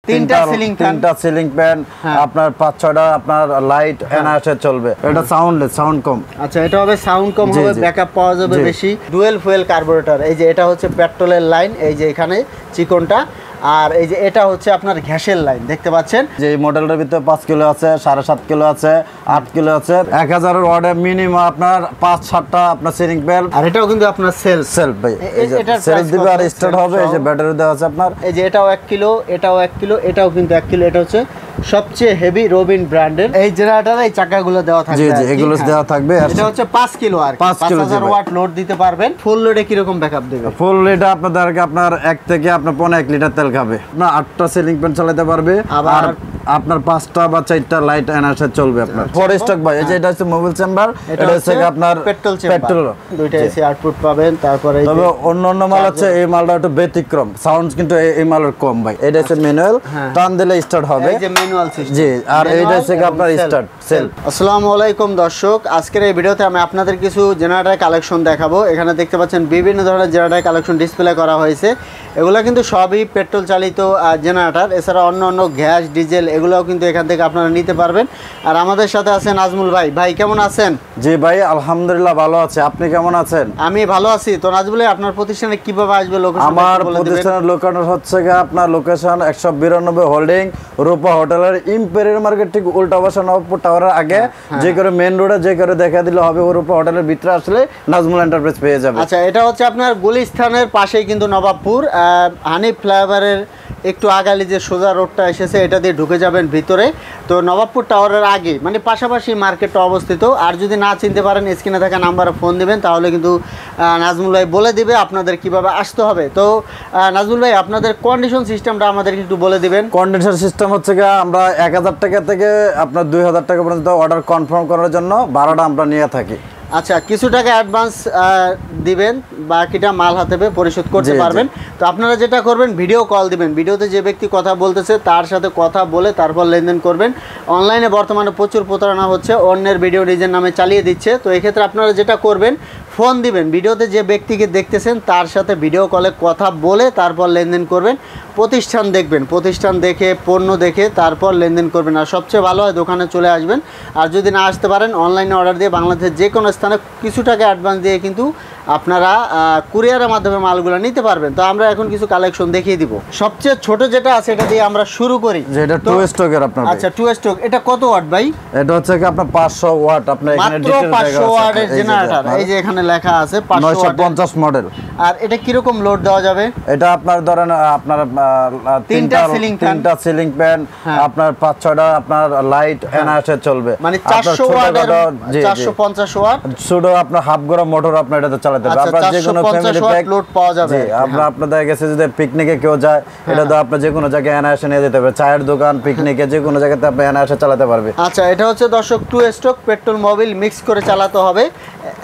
তিনটা ceiling fan আপনার 5-6টা আপনার লাইট এনআরএস চলবে। এটা সাউন্ডলেস, সাউন্ড কম। আচ্ছা, এটা হবে সাউন্ড কম হবে, ব্যাকআপ পাওয়া যাবে বেশি। Dual fuel carburettor. এই যে এটা হচ্ছে পেট্রোলের লাইন, এই যে এখানে চিকনটা, আর এই যে এটা হচ্ছে আপনার গ্যাসের লাইন, দেখতে পাচ্ছেন। যে এই মডেলটার ভিতরে 5 কিলো আছে, 7.5 কিলো আছে, 8 কিলো আছে। 1000 ওয়াটের মিনিমাম আপনার 5-7টা আপনার সিলিং ফ্যান। আর এটাও কিন্তু আপনার সেলফ ভাই, এই যে সেলফ দিবে আর স্টার্ট হবে। এই যে ব্যাটারি দেওয়া আছে আপনার। এই যে এটাও 1 কিলো, এটাও 1 কিলো, এটাও কিন্তু 1 কিলো। এটা হচ্ছে সবচেয়ে হেভি রবিন ব্র্যান্ডের এই জেনারেটর। এই চাকাগুলো দেওয়া থাকবে। জি এগুলো দেওয়া থাকবে। এটা হচ্ছে 5 কিলো আর 5000 ওয়াট লোড দিতে পারবেন। ফুল লোডে কি রকম ব্যাকআপ দেবে? ফুল লোডে আপনাদেরকে আপনার 1 থেকে আপনার 1.5 লিটার তেল খাবে। আপনার 8টা সিলিং ফ্যান চালাতে পারবে, আর আপনার 5টা বা 4টা লাইট এনআরএস চলবে আপনার। ফোর স্টক ভাই। এই যে এটা হচ্ছে মোবিল চেম্বার, এটা হচ্ছে আপনার পেট্রোল। দুইটা এসি আউটপুট পাবেন। তারপরে তবে অন্য মাল আছে, এই মালটা একটু ব্যতিক্রম, সাউন্ড কিন্তু এই মালের কম ভাই। এটা হচ্ছে ম্যানুয়াল, টান দিলে স্টার্ট হবে। এই যে ম্যানুয়াল সিস্টেম। জি, আর এইটা হচ্ছে আপনার স্টার্ট সেলফ। আসসালামু আলাইকুম দর্শক, আজকের এই ভিডিওতে আমি আপনাদের কিছু জেনারেটর কালেকশন দেখাবো। এখানে দেখতে পাচ্ছেন বিভিন্ন ধরনের জেনারেটর কালেকশন ডিসপ্লে করা হয়েছে। এগুলো কিন্তু সবই পেট্রোল চালিত জেনারেটর। এছাড়া অন্য গ্যাস, ডিজেল এগুলোও কিন্তু এখান থেকে আপনারা নিতে পারবেন। আর আমাদের সাথে আছেন নাজমুল ভাই। ভাই কেমন আছেন? জি ভাই, আলহামদুলিল্লাহ ভালো আছে। আপনি কেমন আছেন? আমি ভালো আছি। তো নাজমুল ভাই, আপনার প্রতিষ্ঠানে কিভাবে আসবে? লোকেশন আমার প্রতিষ্ঠানের লোকেশন হচ্ছে আপনার লোকেশন 192 হোল্ডিং রূপা হোটেলের ইম্পেরিয়াল মার্কেট ঠিক উল্টা পাশে নবপুর টাওয়ারের আগে। যে করে মেইন রোডে যে করে দেখা দিলে হবে, রূপা হোটেলের ভিতরে আসলে নাজমুল এন্টারপ্রাইজ পেয়ে যাবে। আচ্ছা, এটা হচ্ছে আপনার গুলিস্তানের পাশেই কিন্তু নবাবপুর হানি ফ্লাইওভারের একটু আগালি যে সোজা রোডটা এসেছে, এটা দিয়ে ঢুকে যাবেন ভিতরে। তো নবাবপুর টাওয়ারের আগে মানে পাশাপাশি মার্কেটটা অবস্থিত। আর যদি না চিনতে পারেন, স্ক্রিনে থাকা নাম্বারে ফোন দিবেন, তাহলে কিন্তু নাজমুল ভাই বলে দিবে আপনাদের কিভাবে আসতে হবে। তো নাজমুল ভাই, আপনাদের কন্ডিশন সিস্টেমটা আমাদেরকে একটু বলে দিবেন। কন্ডিশন সিস্টেম হচ্ছে আমরা 1000 টাকা থেকে আপনার 2000 টাকা পর্যন্ত অর্ডার কনফার্ম করার জন্য ভাড়াটা আমরা নিয়ে থাকি। আচ্ছা, কিছু টাকা অ্যাডভান্স দিবেন, বাকিটা মাল হাতে পেয়ে পরিশোধ করতে পারবেন। তো আপনারা যেটা করবেন, ভিডিও কল দিবেন। ভিডিওতে যে ব্যক্তি কথা বলতেছে তার সাথে কথা বলে তারপর লেনদেন করবেন। অনলাইনে বর্তমানে প্রচুর প্রতারণা হচ্ছে, অন্যের ভিডিও নিজের নামে চালিয়ে দিচ্ছে। তো এক্ষেত্রে আপনারা যেটা করবেন, ফোন দিবেন, ভিডিওতে যে ব্যক্তিকে দেখতেছেন তার সাথে ভিডিও কলে কথা বলে তারপর লেনদেন করবেন। প্রতিষ্ঠান দেখবেন, প্রতিষ্ঠান দেখে পণ্য দেখে তারপর লেনদেন করবেন। আর সবচেয়ে ভালো হয় দোকানে চলে আসবেন। আর যদি না আসতে পারেন, অনলাইনে অর্ডার দিয়ে বাংলাদেশের যে কোনো স্থানে কিছু টাকা অ্যাডভান্স দিয়ে কিন্তু আপনারা কুরিয়ারের মাধ্যমে মালগুলো নিতে পারবেন। তো আমরা এখন কিছু কালেকশন দেখিয়ে দিব। সবচেয়ে ছোট যেটা আছে এটা দিয়ে আমরা শুরু করি। যেটা 2 স্টকের আপনার। আচ্ছা, 2 স্টক। এটা কত ওয়াট ভাই? এটা হচ্ছে আপনার 500 ওয়াট। আপনার এখানে ডিটেইল মাত্র 500 ওয়াটের জেনারেটর। এই যে এখানে লেখা আছে 950 মডেল। আর এটা কি রকম লোড দেওয়া যাবে? এটা আপনার ধরেন আপনার তিনটা সিলিং ফ্যান, আপনার 5-6টা আপনার লাইট এনআরএস চলবে। মানে 400 ওয়াটের 450 ওয়াট শুধু আপনার হাফ গরম মোটর আপনার এটাতে চালাতে পারবে। আপনার যে কোনো ফ্যামিলি প্যাক লোড পাওয়া যাবে। জি, আপনাদের কাছে যদি পিকনিকে কেউ যায়, এটা তো আপনি যে কোনো জায়গায় এনআরএস নিয়ে যেতে পারবে। চায়ের দোকান, পিকনিকে যে কোনো জায়গাতে আপনি এনআরএস চালাতে পারবে। আচ্ছা, এটা হচ্ছে দর্শক 2 স্ট্রোক পেট্রোল মোবিল মিক্স করে চালাতে হবে।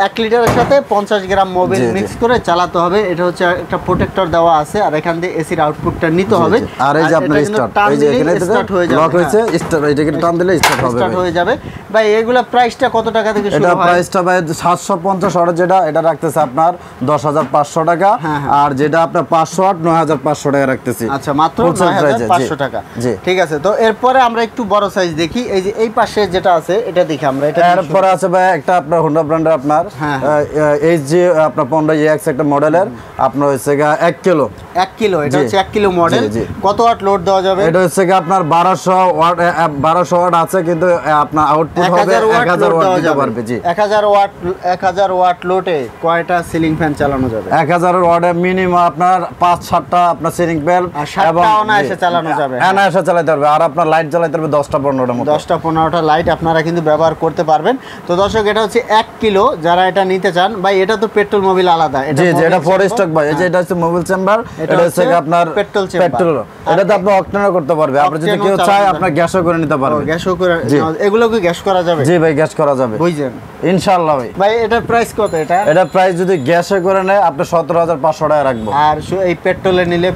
1 লিটারের সাথে 50 গ্রাম মোবিল মিক্স করে চালাতে হবে। এটা হচ্ছে একটা প্রোটেক্টর দেওয়া আছে, আর এখান দিয়ে এসির আউটপুটটা নিতে হবে। আর এই যে আপনার স্টার্ট, এই যে এখানে স্টার্ট হয়ে যাবে, লক হয়েছে, স্টার্ট এই যে টান দিলে স্টার্ট হবে, স্টার্ট হয়ে যাবে। ভাই এগুলা প্রাইসটা কত টাকা থেকে শুরু হয়? এটা প্রাইসটা ভাই 750 ওয়াট যেটা, এটা রাখতেছে আপনার 10500 টাকা। আর যেটা আপনার 500 ওয়াট 9500 টাকা রাখতেছি। আচ্ছা, মাত্র 9500 টাকা। ঠিক আছে। তো এরপরে আমরা একটু বড় সাইজ দেখি। এই যে এই পাশে যেটা আছে এটা দেখি আমরা। এটা এরপরে আছে ভাই একটা আপনার হোন্ডা ব্র্যান্ডের আপনার এইচজি আপনার 15EX একটা মডেলের আপনার হচ্ছে 1 কিলো। 1 কিলো, এটা হচ্ছে 1 কিলো মডেল। কত ওয়াট লোড দেওয়া যাবে? এটা হচ্ছে আপনার 1200 ওয়াট আছে, কিন্তু আপনার আউটপুট হবে 1000 ওয়াট দিতে পারবে। জি, 1000 ওয়াট লোডে কয়টা সিলিং ফ্যান চালানো যাবে? 1000 ওয়াটে মিনিমাম আপনার 5-7টা আপনার সিলিং ফ্যান এবং এসে চালানো যাবে। এসে চালাতে পারবে। আর আপনার লাইট চালাতে পারবে 10টা-15টার মতো। 10টা-15টা লাইট আপনারা কিন্তু ব্যবহার করতে পারবেন। তো দর্শক, এটা হচ্ছে 1 কিলো। যারা এটা নিতে চান, ভাই এটা তো পেট্রোল মোবিল আলাদা। জি, এটা ফোর স্টক ভাই। এই যে এটা হচ্ছে মোবিল চেম্বার, এটা হচ্ছে আপনার পেট্রোল। এটাতে আপনি অকটেনও করতে পারবে। আপনি যদি কেউ চায় আপনার গ্যাসও করে নিতে পারবে। গ্যাসও করে, এগুলো কি গ্যাস করা যাবে? জি ভাই, গ্যাস করা যাবে, বুঝছেন, ইনশাআল্লাহ ভাই। ভাই এটার প্রাইস কত? এটা প্রাইস যদি গ্যাসে করে নেয় আপনি 17500 টাকা রাখবো। আর এই পেট্রোলে নিলে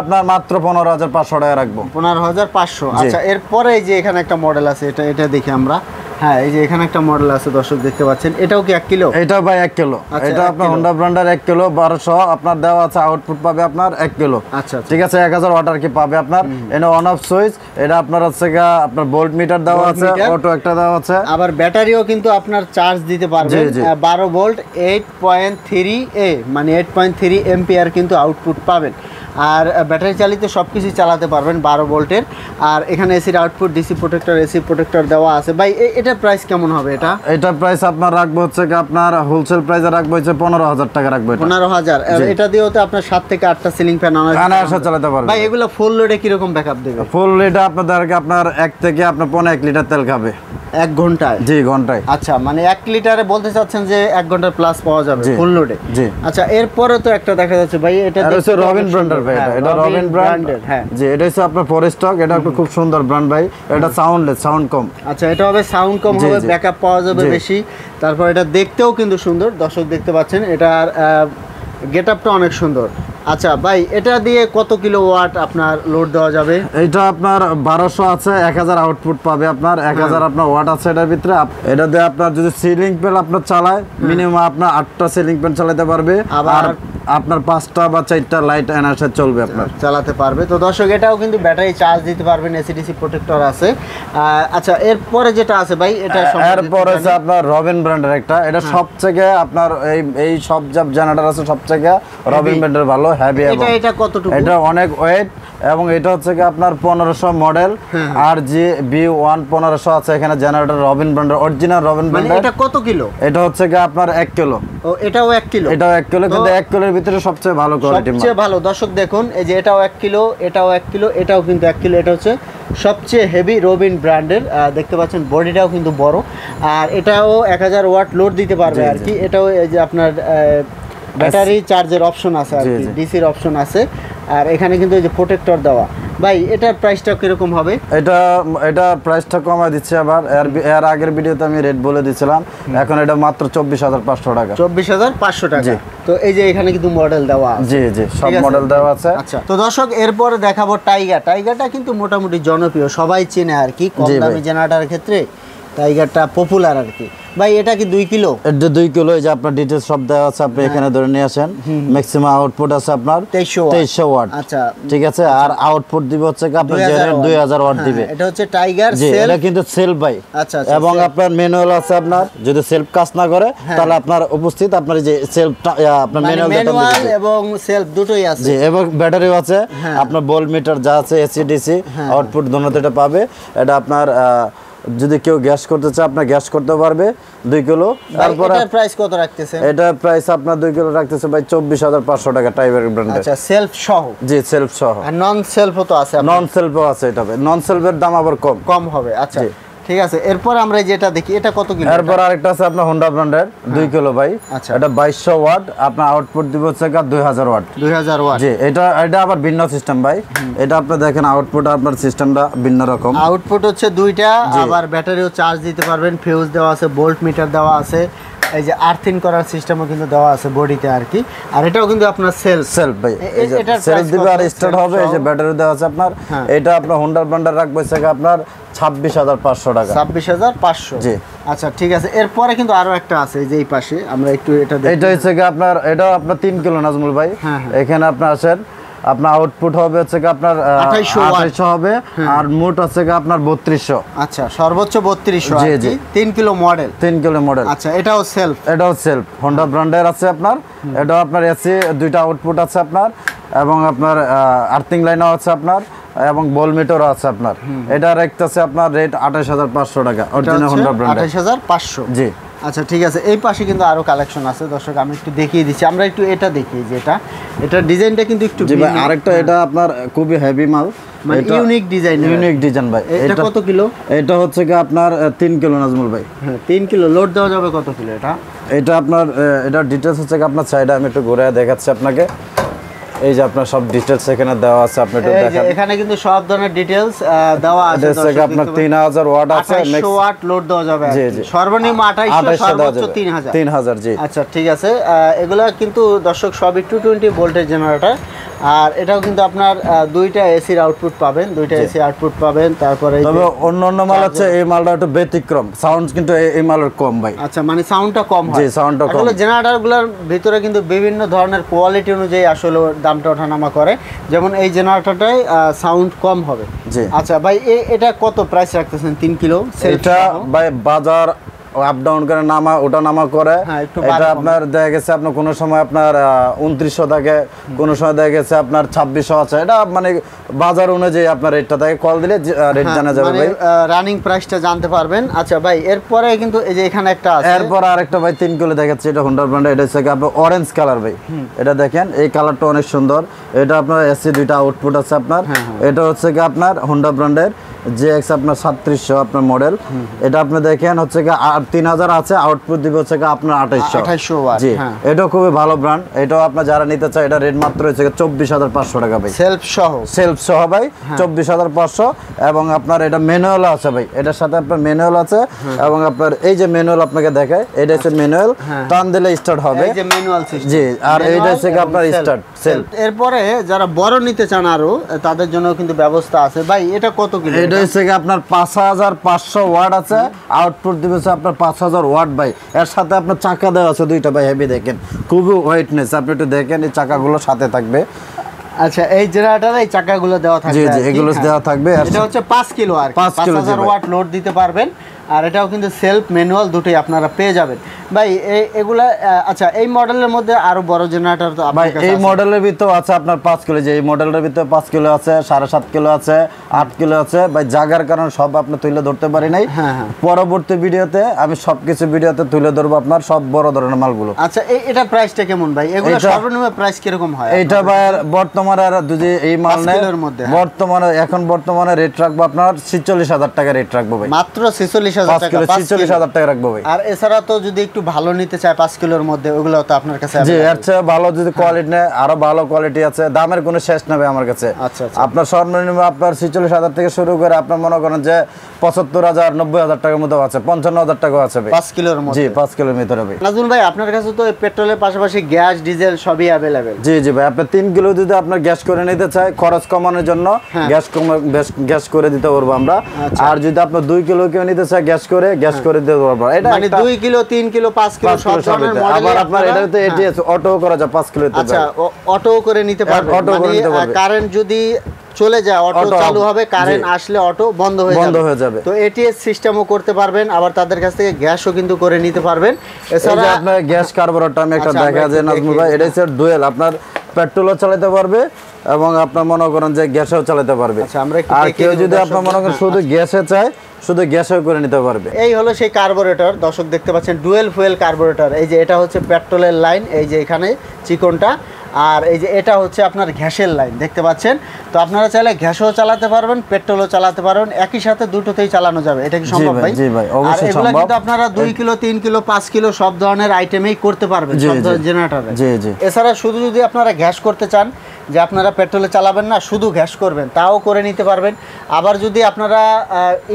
আপনার মাত্র 15500 টাকা রাখবো। 15500। আচ্ছা, এরপরে এই যে এখানে একটা মডেল আছে, এটা দেখি আমরা। হ্যাঁ এই যে এখানে একটা মডেল আছে দর্শক দেখতে পাচ্ছেন, এটাও কি 1 কিলো? এটা ভাই 1 কিলো, আচ্ছা, এটা 1 আপনার কিলো। হোন্ডা ব্র্যান্ডের 1 কিলো 1200 আপনার দেওয়া আছে, আউটপুট পাবে আপনার 1 কিলো। আচ্ছা ঠিক আছে, 1000 ওয়াট আর কি পাবে আপনার। এটা অন অফ সুইচ, এটা আপনার হচ্ছে আপনার ভোল্ট মিটার দেওয়া আছে, অটো একটা দেওয়া আছে, আবার ব্যাটারিও কিন্তু আপনার চার্জ দিতে পারবেন। 12 ভোল্ট 8.3 এ মানে 8.3 এম্পিয়ার কিন্তু আউটপুট পাবেন। আর ব্যাটারি চালিত সব কিছুই চালাতে পারবেন 12 ভোল্টের। আর এখানে এসির output, DC protector, AC protector দেওয়া আছে। ভাই এটার প্রাইস কেমন হবে? এটা প্রাইস আপনার রাখবো হচ্ছে আপনার হোলসেল প্রাইসে রাখবো হচ্ছে 15000 টাকা রাখবো। 15000। এটা দিয়েও তো আপনার 7 থেকে 8টা সিলিং ফ্যান আনায়াসে চালাতে পারবেন। ভাই এগুলো ফুল লোডে কিরকম ব্যাকআপ দেবে? ফুল লোডে আপনাদেরকে আপনার 1 থেকে আপনার 1.5 লিটার তেল খাবে 1 ঘন্টায়? জি, ঘন্টায়। আচ্ছা, মানে 1 লিটারে বলতে চাচ্ছেন যে 1 ঘন্টার প্লাস পাওয়া যাবে ফুল লোডে। জি। আচ্ছা, এরপরে তো একটা দেখা যাচ্ছে ভাই, এটা হচ্ছে রবিন ব্র্যান্ডের ভাই, এটা রবিন ব্র্যান্ডের। হ্যাঁ জি, এটা হচ্ছে আপনার ফরেস্টক, এটা একটা খুব সুন্দর ব্র্যান্ড ভাই। এটা সাউন্ডলেস, সাউন্ড কম। আচ্ছা, এটা হবে সাউন্ড কম হবে, ব্যাকআপ পাওয়া যাবে বেশি। তারপর এটা দেখতেও কিন্তু সুন্দর, দর্শক দেখতে পাচ্ছেন, এটার গেটআপটা অনেক সুন্দর। আচ্ছা ভাই, এটা দিয়ে কত কিলো ওয়াট আপনার লোড দেওয়া যাবে? এটা আপনার 1200 আছে, 1000 আউটপুট পাবে আপনার, 1000 আপনার ওয়াট আছে এটার ভিতরে। এটা দিয়ে আপনার যদি সিলিং ফ্যান আপনার চালায়, মিনিমাম আপনার 8টা সিলিং ফ্যান চালাতে পারবে, আর আপনার 5টা বা 4টা লাইট এনার্জি চলবে আপনার, চালাতে পারবে। তো দর্শক, এটাও কিন্তু ব্যাটারি চার্জ দিতে পারবেন, এসিডিসি প্রোটেক্টর আছে। আচ্ছা, এরপরে যেটা আছে ভাই, এটা এরপর আছে আপনার রবিন ব্র্যান্ডের একটা, এটা সবথেকে আপনার এই সব যা জেনারেটর আছে সবথেকে রবিন ব্র্যান্ডের ভালো, হেভি। এটা কতটুকু? এটা অনেক ওয়েট, এবং এটা হচ্ছে আপনার 1500 মডেল, আর জি B1 1500 আছে এখানে জেনারেটর, রবিন ব্র্যান্ডের, অরিজিনাল রবিন ব্র্যান্ডের। এটা কত কিলো? এটা হচ্ছে আপনার 1 কিলো। ও, এটাও 1 কিলো? এটাও 1 কিলো, কিন্তু 1 কিলোর ভিতরে সবচেয়ে ভালো কোয়ালিটি, সবচেয়ে ভালো। দর্শক দেখুন, এই যে এটাও 1 কিলো, এটাও 1 কিলো, এটাও কিন্তু 1 কিলো। এটা হচ্ছে সবচেয়ে হেভি রবিন ব্র্যান্ডের, দেখতে পাচ্ছেন বডিটাও কিন্তু বড়, আর এটাও 1000 ওয়াট লোড দিতে পারবে আর কি। এটাও এই যে আপনার ব্যাটারি চার্জের অপশন আছে আর কি, ডিসির অপশন আছে, আর এখানে কিন্তু এই যে প্রোটেক্টর দেওয়া। ভাই এটার প্রাইসটা কিরকম হবে? এটা প্রাইসটা কমায় দিচ্ছে আবার, এর আগের ভিডিওতে আমি রেট বলে দিয়েছিলাম, এখন এটা মাত্র 24500 টাকা। 24500 টাকা। তো এই যে এখানে কিন্তু মডেল দেওয়া আছে। জি জি, সব মডেল দেওয়া আছে। আচ্ছা, তো দর্শক, এরপরে দেখাবো টাইগার। টাইগারটা কিন্তু মোটামুটি জনপ্রিয়, সবাই চেনে আর কি, কম দামি জেনারেটরের ক্ষেত্রে টাইগারটা পপুলার আর কি। ভাই এটা কি 2 কিলো? এটা 2 কিলো। এই যে আপনার ডিটেইলস সব দেওয়া আছে, আপনি এখানে ধরে নিয়ে আসেন। ম্যাক্সিমাম আউটপুট আছে আপনার 2300 ওয়াট। আচ্ছা, ঠিক আছে, আর আউটপুট দিবে হচ্ছে আপনার 2000 ওয়াট দিবে। এটা হচ্ছে টাইগার সেলফ, এটা কিন্তু সেলফ ভাই। আচ্ছা, এবং আপনার ম্যানুয়াল আছে আপনার, যদি সেলফ কাজ না করে তাহলে আপনার উপস্থিত আপনার যে সেলফ আপনার ম্যানুয়াল এবং সেলফ দুটোই আছে। জি, এবং ব্যাটারিও আছে আপনার, ভোল্ট মিটার যা আছে, এসি ডিসি আউটপুট দুটোতে এটা পাবে। এটা আপনার যদি কেউ গ্যাস করতে চায় আপনার গ্যাস করতে পারবে 2 কিলো। তারপর এটার প্রাইস কত রাখতেছেন? এটা প্রাইস আপনার 2 কিলো রাখতেছে ভাই 24500 টাকা, টাইগার ব্র্যান্ডের। আচ্ছা, সেলফ সহ? জি, সেলফ সহ। আর নন সেলফও তো আছে? নন সেলফও আছে, এটা ভাই নন সেলফের দাম আবার কম হবে। আচ্ছা, ঠিক আছে। এরপর আমরা যেটা দেখি, এটা কত কিলো? এরপর আরেকটা আছে আপনার হোন্ডা ব্র্যান্ডের 2 কিলো ভাই। আচ্ছা, এটা 2200 ওয়াট, আপনার আউটপুট দিব হচ্ছে 2000 ওয়াট। 2000 ওয়াট। জি, এটা আবার ভিন্ন সিস্টেম ভাই। এটা আপনি দেখেন আউটপুট আপনার সিস্টেমটা ভিন্ন রকম। আউটপুট হচ্ছে 2টা, আবার ব্যাটারিও চার্জ দিতে পারবেন, ফিউজ দেওয়া আছে, ভোল্ট মিটার দেওয়া আছে, এই যে আর্থিং করার সিস্টেমও কিন্তু দেওয়া আছে বডিতে আর কি। আর এটাও কিন্তু আপনার সেলফ ভাই, এই যে সেলফ দিবে আর স্টার্ট হবে। এই যে ব্যাটারি দেওয়া আছে আপনার, এটা আপনার হোন্ডা ব্র্যান্ডের রাখবে হচ্ছে আপনার 26500 টাকা। 26500। জি, আচ্ছা, ঠিক আছে। এরপরে কিন্তু আরো একটা আছে, এই যে এই পাশে আমরা একটু এটা দেখি। এটা হচ্ছে আপনার, এটাও আপনার 3 কিলো নাজমুল ভাই। এখানে আপনার আসেন, আপনার আউটপুট হবে হচ্ছে আপনার 2800 হবে, আর মোট হচ্ছে আপনার 3200। আচ্ছা, সর্বোচ্চ 3200। জি জি, 3 কিলো মডেল। 3 kilo model. আচ্ছা, এটাও সেলফ? এটাও সেলফ, হোন্ডা ব্র্যান্ডের আছে আপনার। এটাও আপনার এসি 2টা আউটপুট আছে আপনার, এবং আপনার আর্থিং লাইনও আছে আপনার, এবং বল মিটারও আছে আপনার। এটা রাখতেছে আপনার রেট 28500 টাকা, অরিজিনাল হোন্ডা ব্র্যান্ডের। 28500। জি, আচ্ছা, ঠিক আছে। এই পাশে কিন্তু আরো কালেকশন আছে দর্শক, আমি একটু দেখিয়ে দিচ্ছি। আমরা একটু এটা দেখি, যে এটা ডিজাইনটা কিন্তু একটু আরেকটা, এটা আপনার খুবই হেভি মাল, মানে ইউনিক ডিজাইন ভাই। এটা কত কিলো? এটা হচ্ছে আপনার 3 কিলো নাজমুল ভাই। 3 কিলো লোড দেওয়া যাবে কত কিলো এটা? এটা আপনার, এটা ডিটেইলস হচ্ছে আপনার সাইডে আমি একটু ঘুরে দেখাচ্ছি আপনাকে। এই যে আপনার সব ডিটেইলস এখানে দেওয়া আছে, আপনি একটু এই যে দেখেন। এখানে কিন্তু সব ধরনের ডিটেইলস দেওয়া আছে। এটা হচ্ছে আপনার 3000 ওয়াট আছে, 2800 ওয়াট লোড দেওয়া যাবে। জি, জি। সর্বনিম্ন 2800, সর্বোচ্চ 3000। 3000 জি। আচ্ছা ঠিক আছে, এগুলা কিন্তু দর্শক সবই 220 ভোল্টের জেনারেটর। আর এটাও কিন্তু আপনার দুইটা এসির আউটপুট পাবেন, দুইটা এসি আউটপুট পাবেন। তারপরে তবে অন্য মাল আছে, এই মালটা একটু ব্যতিক্রম, সাউন্ড কিন্তু এই মালের কম ভাই। আচ্ছা, মানে সাউন্ডটা কম হয়। জি, সাউন্ডটা কম। আসলে জেনারেটরগুলোর ভিতরে কিন্তু বিভিন্ন ধরনের কোয়ালিটি অনুযায়ী আসলে দামটা ওঠানামা করে। যেমন এই জেনারেটরটায় সাউন্ড কম হবে। জি। আচ্ছা ভাই, এটা কত প্রাইস রাখতেছেন 3 কিলো? এটা ভাই বাজার আপ ডাউন করে নামা ওটা নামা করে। এটা আপনার দেখা গেছে আপনার কোনো সময় আপনার 2900 থাকে, কোনো সময় দেখা গেছে আপনার 2600 আছে। এটা মানে বাজার অনুযায়ী আপনার রেটটা থাকে, কল দিলে রেট জানা যাবে ভাই, রানিং প্রাইসটা জানতে পারবেন। আচ্ছা ভাই, এরপরে কিন্তু এই যে এখানে একটা আছে, এরপর আরেকটা ভাই 3 কিলো দেখাচ্ছি। এটা হোন্ডা ব্র্যান্ড, এটা হচ্ছে আপনার অরেঞ্জ কালার ভাই। এটা দেখেন, এই কালারটা অনেক সুন্দর। এটা আপনার এসি দুইটা আউটপুট আছে আপনার। এটা হচ্ছে কি আপনার হোন্ডা ব্র্যান্ডের JX আপনার 3700 আপনার মডেল। এটা আপনি দেখেন হচ্ছে কি 3000 আছে, আউটপুট দিবে হচ্ছে কি আপনার 2800 ওয়াট। জি, এটা খুবই ভালো ব্র্যান্ড। এটাও আপনার যারা নিতে চায়, এটা রেট মাত্র হচ্ছে 24500 টাকা ভাই, সেলফ সহ ভাই। 24500। এবং আপনার এটা ম্যানুয়াল আছে ভাই, এটার সাথে আপনার ম্যানুয়াল আছে। এবং আপনার এই যে ম্যানুয়াল আপনাকে দেখায়, এটা হচ্ছে ম্যানুয়াল, টান দিলে স্টার্ট হবে, এই যে ম্যানুয়াল সিস্টেম। জি, আর এইটা হচ্ছে কি আপনার স্টার্ট সেলফ। এরপরে যারা বড় নিতে চান আরো, তাদের জন্য কিন্তু ব্যবস্থা আছে ভাই। এটা কত কিলো? এটা হচ্ছে কি আপনার 5500 ওয়াট আছে, আউটপুট দিবে হচ্ছে আপনার 5000 ওয়াট ভাই। এর সাথে আপনার চাকা দেওয়া আছে দুইটা ভাই, হেভি দেখেন, খুবই ওয়েটনেস। আপনি একটু দেখেন, এই চাকাগুলো সাথে থাকবে। আচ্ছা, এই জেনারেটরে এই চাকাগুলো দেওয়া থাকবে। জি জি, এগুলো দেওয়া থাকবে। এটা হচ্ছে 5 কিলো আর 5000 ওয়াট লোড দিতে পারবেন। আর এটাও কিন্তু সেলফ ম্যানুয়াল দুটোই আপনারা পেয়ে যাবেন ভাই। এগুলা আচ্ছা, এই মডেলের মধ্যে আরো বড় জেনারেটর তো ভাই এই মডেলের ভিতর আছে আপনার 5 কিলো, যে এই মডেলের ভিতর 5 কিলো আছে, 7.5 কিলো আছে, 8 কিলো আছে ভাই। জায়গার কারণে সব আপনি তুলে ধরতে পারি নাই। পরবর্তী ভিডিওতে আমি সবকিছু ভিডিওতে তুলে ধরবো আপনার সব বড় ধরনের মালগুলো। আচ্ছা, এটা প্রাইসটা কেমন ভাই? এগুলো সর্বনিম্ন প্রাইস কিরকম হয়? এইটা ভাই বর্তমানে আর যদি এই মাল নেয়, বর্তমানে রেট রাখবো আপনার 46000 টাকা রেট রাখবো ভাই, মাত্র 46000 টাকা। 46000 টাকা রাখবো ভাই। আর এছাড়া তো যদি একটু ভালো নিতে চায় 5 কিলোর মধ্যে, ওগুলো তো আপনার কাছে জি, এর চেয়ে ভালো যদি কোয়ালিটি নেয়, আরো ভালো কোয়ালিটি আছে, দামের কোনো শেষ নেবে আমার কাছে। আচ্ছা, আপনার সর্বনিম্ন আপনার 46000 থেকে শুরু করে আপনার মনে করেন যে 75000 90000 টাকার মতো আছে, 55000 টাকা আছে ভাই 5 কিলোর মধ্যে। জি, 5 কিলোর ভিতরে ভাই। নাজমুল ভাই, আপনার কাছে তো পেট্রোলের পাশাপাশি গ্যাস, ডিজেল সবই অ্যাভেলেবেল। জি জি ভাই, আপনি 3 কিলো যদি আপনার গ্যাস করে নিতে চায়, খরচ কমানোর জন্য গ্যাস করে দিতে পারবো আমরা। আর যদি আপনার 2 কিলো কেউ নিতে চায়, গ্যাস করে দিতে পারবো। এটা মানে 2 কিলো, 3 কিলো, 5 কিলো সব ধরনের মডেল। আবার আপনার এটাতে এটিএস অটো করা যায় 5 কিলোতে। আচ্ছা, অটো করে নিতে পারবে, মানে কারেন্ট যদি চলে যায় অটো চালু হবে, কারেন্ট আসলে অটো বন্ধ হয়ে যাবে। তো এটিএস সিস্টেমও করতে পারবেন, আবার তাদের কাছ থেকে গ্যাসও কিন্তু করে নিতে পারবেন। এছাড়া আপনার গ্যাস কার্বোরেটরটা আমি একটা দেখা যায় নাজমুল ভাই, এটা হচ্ছে ডুয়েল, আপনার পেট্রোলও চালাতে পারবে এবং আপনার মনে করেন যে গ্যাসও চালাতে পারবে। আর কেউ যদি আপনার মনে করেন শুধু গ্যাসে চায়, শুধু গ্যাসও করে নিতে পারবে। এই হলো সেই কার্বোরেটর, দর্শক দেখতে পাচ্ছেন, ডুয়েল ফুয়েল কার্বোরেটর। এই যে এটা হচ্ছে পেট্রোলের লাইন, এই যে এখানে চিকনটা, আর এই যে এটা হচ্ছে আপনার গ্যাসের লাইন, দেখতে পাচ্ছেন। তো আপনারা চাইলে গ্যাসও চালাতে পারবেন, পেট্রোলও চালাতে পারবেন, একই সাথে দুটোতেই চালানো যাবে। এটা কি সম্ভব ভাই? জি ভাই, আর অবশ্যই এগুলা সম্ভব। কিন্তু আপনারা 2 কিলো, 3 কিলো, 5 কিলো সব ধরনের আইটেমেই করতে পারবেন সব ধরনের জেনারেটরে। জি জি। এছাড়া শুধু যদি আপনারা গ্যাস করতে চান, যে আপনারা পেট্রোলে চালাবেন না, শুধু গ্যাস করবেন, তাও করে নিতে পারবেন। আবার যদি আপনারা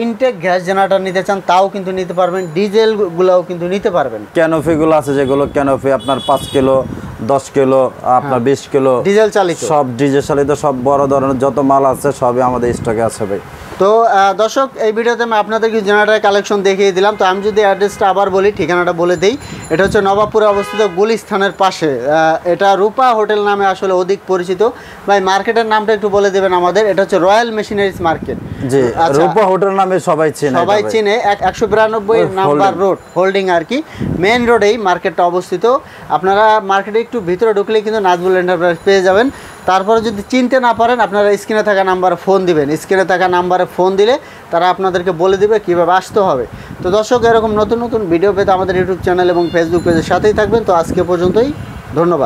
ইনটেক গ্যাস জেনারেটর নিতে চান, তাও কিন্তু নিতে পারবেন। ডিজেলগুলোও কিন্তু নিতে পারবেন। ক্যানোপিগুলো আছে, যেগুলো ক্যানোপি আপনার 5 কিলো, 10 কিলো, আপনার 20 কিলো ডিজেল চালিত, সব ডিজেল চালিত, সব বড় ধরনের যত মাল আছে সবই আমাদের স্টকে আছে ভাই। তো দর্শক, এই ভিডিওতে আমি আপনাদেরকে জেনারেটর কালেকশন দেখিয়ে দিলাম। তো আমি যদি অ্যাড্রেসটা আবার বলি, ঠিকানাটা বলে দিই। এটা হচ্ছে নবাবপুরে অবস্থিত, গুলিস্থানের পাশে। এটা রূপা হোটেল নামে আসলে অধিক পরিচিত। ভাই, মার্কেটের নামটা একটু বলে দেবেন আমাদের। এটা হচ্ছে রয়্যাল মেশিনারিজ মার্কেট। জি, রূপা হোটেল নামে সবাই চিনে। 192 নাম্বার রোড হোল্ডিং আর কি, মেইন রোডেই মার্কেটটা অবস্থিত। আপনারা মার্কেটে একটু ভিতরে ঢুকলেই কিন্তু নাজমুল এন্টারপ্রাইজ পেয়ে যাবেন। তারপরে যদি চিনতে না পারেন, আপনারা স্ক্রিনে থাকা নাম্বারে ফোন দিবেন। স্ক্রিনে থাকা নাম্বারে ফোন দিলে তারা আপনাদেরকে বলে দিবে কীভাবে আসতে হবে। তো দর্শক, এরকম নতুন নতুন ভিডিও পেতে আমাদের ইউটিউব চ্যানেল এবং ফেসবুক পেজের সাথেই থাকবেন। তো আজকে পর্যন্তই, ধন্যবাদ।